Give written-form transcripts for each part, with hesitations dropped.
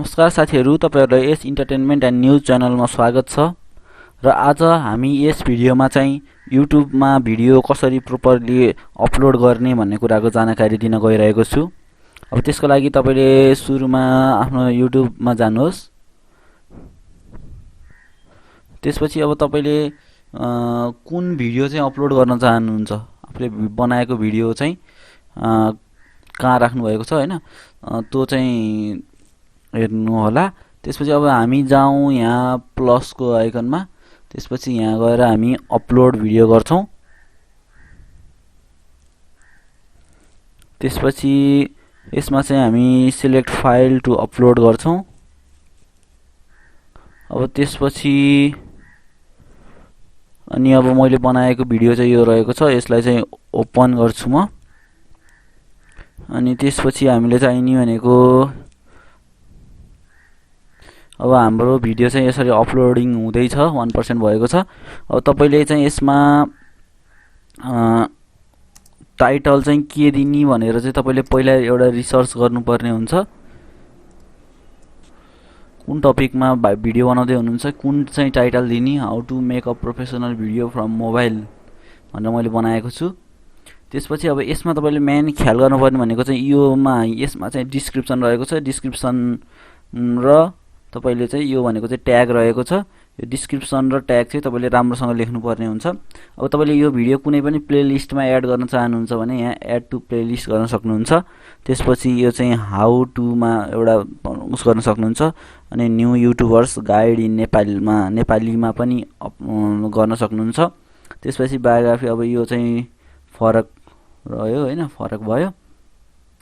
नमस्कार साथीहरु, तपाईहरुलाई यस इन्टरटेनमेन्ट एन्ड न्यूज च्यानलमा स्वागत छ। र आज हामी यस भिडियोमा चाहिँ युट्युबमा भिडियो कसरी प्रोपरली अपलोड गर्ने भन्ने कुराको जानकारी दिन गइरहेको छु। अब त्यसको लागि तपाईले सुरुमा आफ्नो युट्युबमा जानुहोस्। त्यसपछि अब तपाईले कुन भिडियो चाहिँ अपलोड गर्न चाहनुहुन्छ, आफूले बनाएको भिडियो चाहिँ कहाँ राख्नु भएको छ हैन, त्यो चाहिँ हेर्नु होला। त्यसपछि अब हामी जाउँ यहाँ प्लसको आइकनमा, त्यसपछि यहाँ गएर हामी अपलोड भिडियो गर्छौं। त्यसपछि यसमा चाहिँ हामी सिलेक्ट फाइल टु अपलोड गर्छौं। अब त्यसपछि अनि अब मैले बनाएको भिडियो चाहिँ यो रहेको छ, यसलाई चाहिँ ओपन गर्छु म। अनि त्यसपछि हामीले चाहिने भनेको अब हाम्रो भिडियो चाहिँ यसरी अपलोडिङ हुँदैछ, 1% भएको छ। अब तपाईले चाहिँ यसमा टाइटल चाहिँ के दिने भनेर चाहिँ तपाईले पहिला एउटा रिसर्च गर्नुपर्ने हुन्छ। कुन टपिकमा भिडियो बनाउँदै हुनुहुन्छ, कुन चाहिँ टाइटल दिने, how to make a professional video from mobile भनेर मैले बनाएको छु। त्यसपछि अब यसमा तपाईले मेन ख्याल गर्नुपर्ने भनेको चाहिँ यसमा चाहिँ डिस्क्रिप्सन रहेको छ। डिस्क्रिप्सन र तपाईले चाहिँ यो भनेको चाहिँ ट्याग रहेको छ। यो डिस्क्रिप्सन र ट्याग चाहिँ तपाईले राम्रोसँग लेख्नु पर्ने हुन्छ। अब तपाईले यो भिडियो कुनै पनि प्लेलिस्टमा एड गर्न चाहनुहुन्छ भने यहाँ एड टु प्लेलिस्ट गर्न सक्नुहुन्छ। त्यसपछि यो चाहिँ हाउ टु मा एउटा उस गर्न सक्नुहुन्छ। अनि न्यू युट्युबर्स गाइड इन नेपालीमा पनि गर्न सक्नुहुन्छ। त्यसपछि बायोग्राफी, अब यो चाहिँ फरक रह्यो हैन, फरक भयो।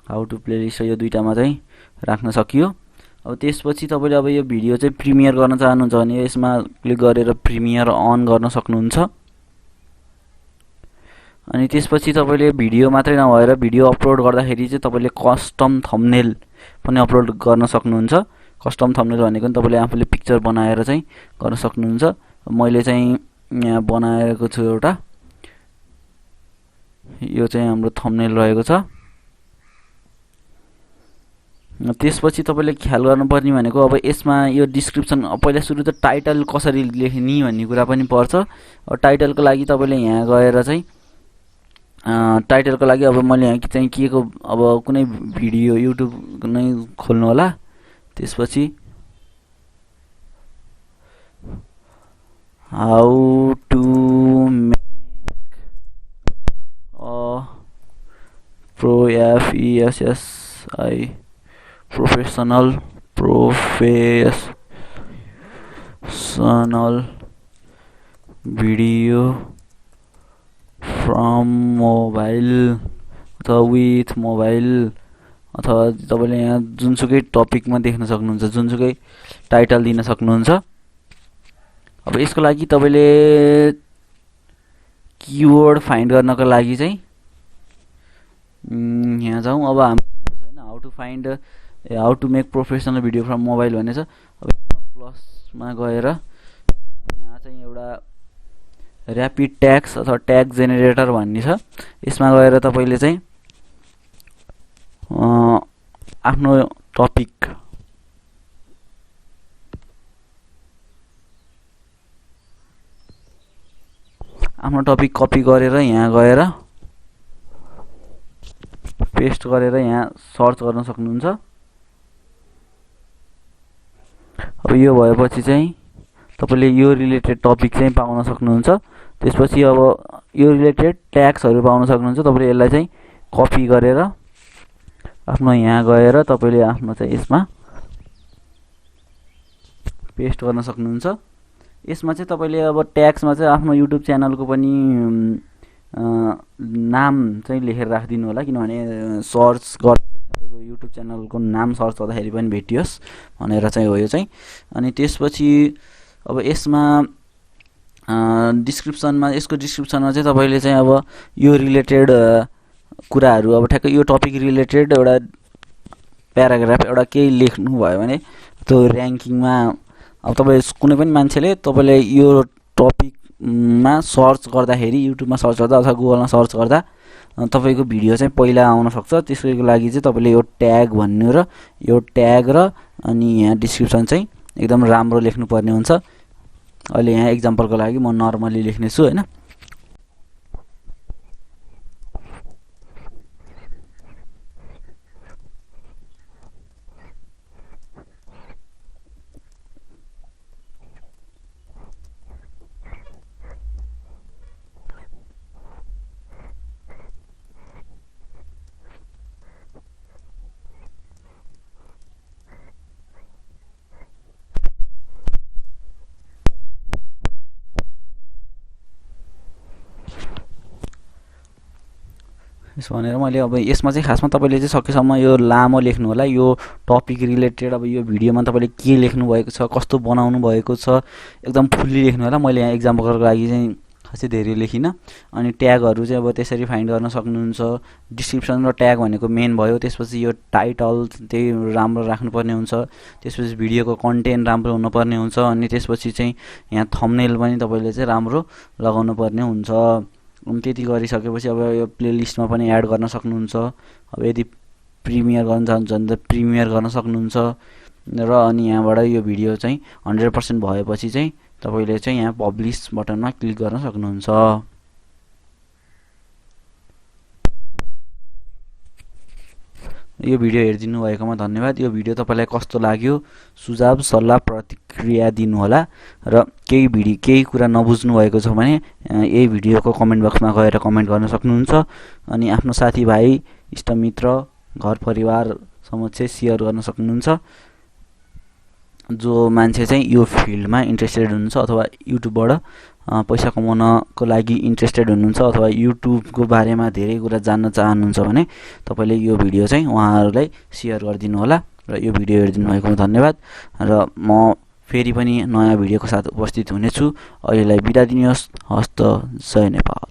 हाउ टु प्लेलिस्ट यो दुईटामा चाहिँ राख्न सकियो। अब त्यसपछि तपाईले अब यो भिडियो चाहिँ प्रिमियर गर्न चाहनुहुन्छ भने यसमा क्लिक गरेर प्रिमियर अन गर्न सक्नुहुन्छ। अनि त्यसपछि तपाईले भिडियो मात्रै नभएर भिडियो अपलोड गर्दाखेरि चाहिँ तपाईले कस्टम थम्बनेल पनि अपलोड गर्न सक्नुहुन्छ। कस्टम थम्बनेल भनेको नि तपाईले आफूले पिक्चर बनाएर चाहिँ गर्न सक्नुहुन्छ। मैले चाहिँ यहाँ बनाएको छु एउटा, यो चाहिँ हाम्रो थम्बनेल रहेको छ। त्यसपछि तपाईले ख्याल गर्नुपर्ने भनेको अब यसमा यो डिस्क्रिप्सन पहिला सुरु त टाइटल कसरी लेख्ने भन्ने कुरा पनि पर्छ। अब टाइटलको लागि तपाईले यहाँ गएर चाहिँ टाइटलको लागि अब मैले यहाँ चाहिँ के को अब कुनै भिडियो युट्युब नै खोल्नु होला। त्यसपछि how to make a professional video from mobile अथवा विथ मोबाइल, अथवा तपाईले यहाँ जुनसुकै टपिकमा देख्न सक्नुहुन्छ, जुनसुकै टाइटल दिन सक्नुहुन्छ। अब यसको लागि तपाईले किवर्ड फाइन्ड गर्नको लागि चाहिँ यहाँ जाउँ। अब हाम्रो छैन how to make professional video from mobile भन्ने छ। अब प्लसमा गएर यहाँ चाहिँ एउटा र्यापिड ट्याग्स अथवा ट्याग जेनेरेटर भन्ने छ। यसमा गएर तपाईले चाहिँ आफ्नो टपिक कपी गरेर यहाँ गएर पेस्ट गरेर यहाँ सर्च गर्न सक्नुहुन्छ। अब यो भएपछि चाहिँ तपाईले यो रिलेटेड टपिक चाहिँ पाउन सक्नुहुन्छ। त्यसपछि अब यो रिलेटेड ट्याग्सहरु पाउन सक्नुहुन्छ। तपाईले यसलाई चाहिँ कपी गरेर आफ्नो यहाँ गएर तपाईले आफ्नो चाहिँ यसमा पेस्ट गर्न सक्नुहुन्छ। यसमा चाहिँ तपाईले अब ट्याग्समा चाहिँ आफ्नो युट्युब च्यानलको पनि नाम चाहिँ लेखेर राखिदिनु होला, किनभने सर्च गर्दाखेरि तपाईको युट्युब च्यानलको नाम सर्च गर्दाखेरि पनि भेटियोस् भनेर चाहिँ हो यो चाहिँ। अनि त्यसपछि अब यसमा यसको डिस्क्रिप्सनमा चाहिँ तपाईले चाहिँ अब यो रिलेटेड कुराहरु, अब ठ्याक्कै यो टपिक रिलेटेड एउटा प्याराग्राफ एउटा केही लेख्नु भयो भने त्यो र्याङ्किङमा अब तपाई कुनै पनि मान्छेले तपाईले यो टपिकमा सर्च गर्दाखेरि, युट्युबमा सर्च गर्दा अथवा गुगलमा सर्च गर्दा तपाईको भिडियो चाहिँ पहिला आउन सक्छ। त्यसको लागि चाहिँ तपाईले यो ट्याग भन्नु र यो ट्याग र अनि यहाँ डिस्क्रिप्सन चाहिँ एकदम राम्रो लेख्नु पर्ने हुन्छ। अहिले यहाँ एक्जाम्पलको लागि म नर्मली लेख्ने छु हैन। यसो भनेर मैले अब यसमा चाहिँ खासमा तपाईले चाहिँ सकेसम्म यो लामो लेख्नु होला। यो टपिक रिलेटेड अब यो भिडियोमा तपाईले के लेख्नु भएको छ, कस्तो बनाउनु भएको छ, एकदम फुल्ली लेख्नु होला। मैले यहाँ एक्जाम्पलको लागि चाहिँ खासै धेरै लेखिन। अनि ट्यागहरु चाहिँ अब त्यसरी फाइन्ड गर्न सक्नुहुन्छ। डिस्क्रिप्सन र ट्याग भनेको मेन भयो। त्यसपछि यो टाइटल त्यही राम्रो राख्नुपर्ने हुन्छ। त्यसपछि भिडियोको कन्टेन्ट राम्रो हुनुपर्ने हुन्छ। अनि त्यसपछि चाहिँ यहाँ थम्बनेल पनि तपाईले चाहिँ राम्रो लगाउनु पर्ने हुन्छ। त्यति गरिसकेपछि अब यो प्लेलिस्टमा पनि एड गर्न सक्नुहुन्छ। अब यदि प्रिमियर गर्न चाहनुहुन्छ भने त प्रिमियर गर्न सक्नुहुन्छ। र अनि यहाँबाट यो भिडियो चाहिँ 100% भएपछि चाहिँ तपाईले चाहिँ यहाँ पब्लिश बटनमा क्लिक गर्न सक्नुहुन्छ। यो भिडियो हेरिदिनु भएकोमा धन्यवाद। यो भिडियो तपाईलाई कस्तो लाग्यो सुझाव सल्लाह प्रतिक्रिया दिनु होला। र केही कुरा नबुझ्नु भएको छ भने यही भिडियोको कमेन्ट बक्समा गएर कमेन्ट गर्न सक्नुहुन्छ। अनि आफ्नो साथीभाइ इष्टमित्र घर परिवार समक्ष शेयर गर्न सक्नुहुन्छ। जो मान्छे चाहिँ यो फिल्डमा इन्ट्रेस्टेड हुनुहुन्छ अथवा युट्युबबाट पैसा कमाउनको लागि इन्ट्रेस्टेड हुनुहुन्छ अथवा युट्युबको बारेमा धेरै कुरा जान्न चाहनुहुन्छ भने तपाईले यो भिडियो चाहिँ उहाँहरूलाई शेयर गरिदिनु होला। र यो भिडियो हेरिदिनु भएकोमा धन्यवाद। र म फेरि पनि नयाँ भिडियोको साथ उपस्थित हुनेछु। अहिलेलाई बिदा दिनुहोस्। हस्त जय नेपाल।